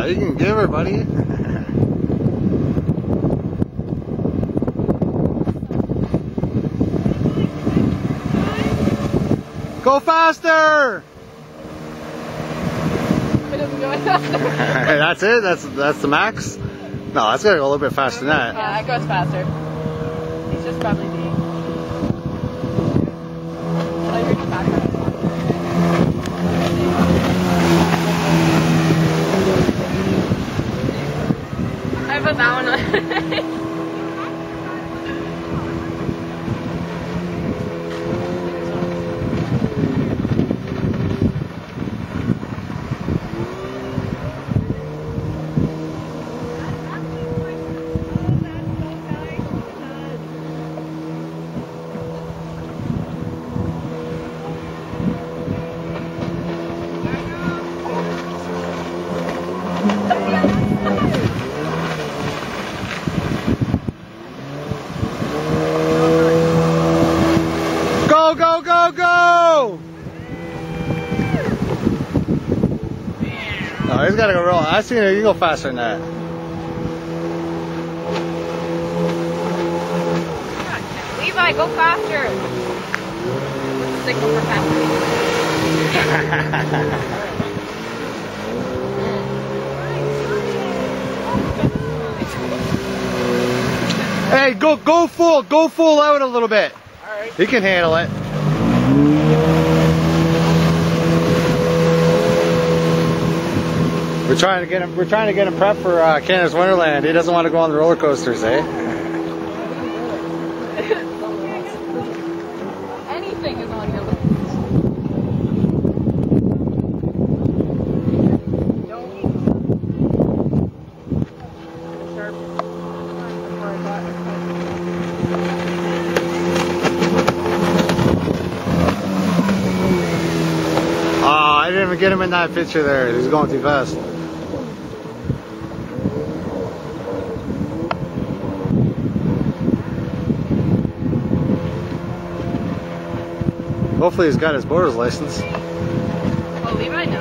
You can give her, buddy. Go faster! It doesn't go faster. That's it? That's the max? No, that's gotta go a little bit faster than that. Yeah, it goes faster. He's just probably being. Oh, you're just backwards. I put that one on. Go, go, go, go! No, he's gotta go roll. I seen it. You go faster than that. Levi, go faster. Signal for faster. Hey, go full out a little bit. Alright. He can handle it. We're trying to get him prepped for Canada's Wonderland. He doesn't want to go on the roller coasters, eh? Anything is on your list. I didn't even get him in that picture there. He was going too fast. Hopefully he's got his boater's license. Oh, Levi, no.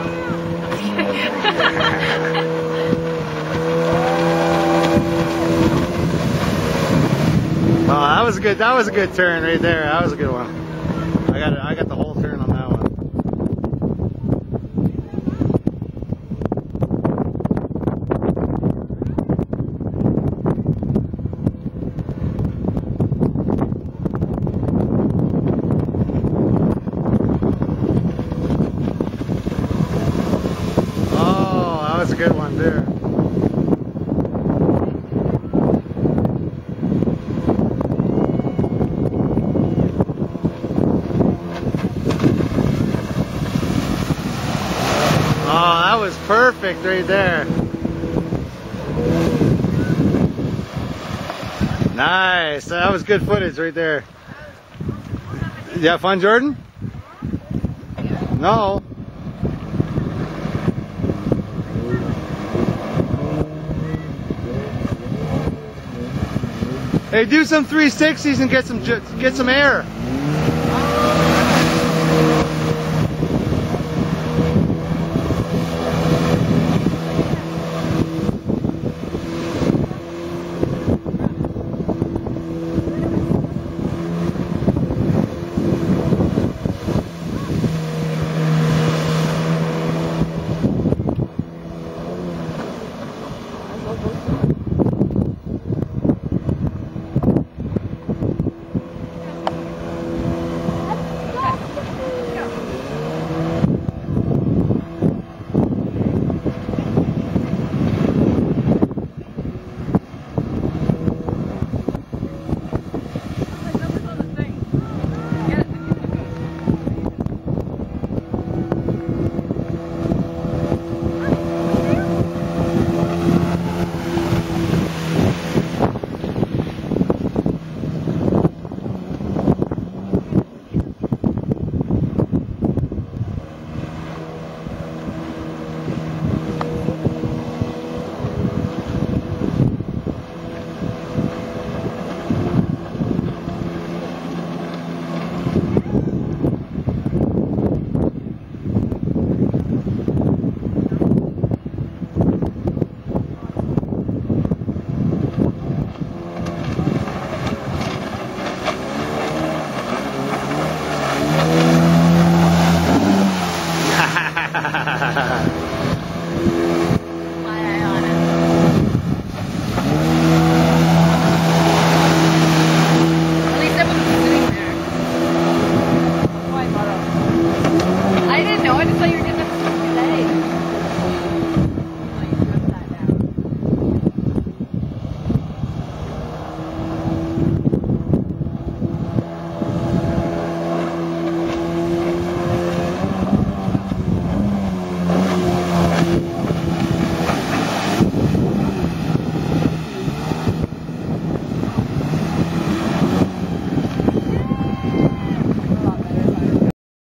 Oh, that was a good turn right there. That was a good one. I got the whole turn on that one. Oh, that was a good one there. Oh, that was perfect right there. Nice. That was good footage right there. You have fun, Jordan? No. Hey, do some 360s and get some air.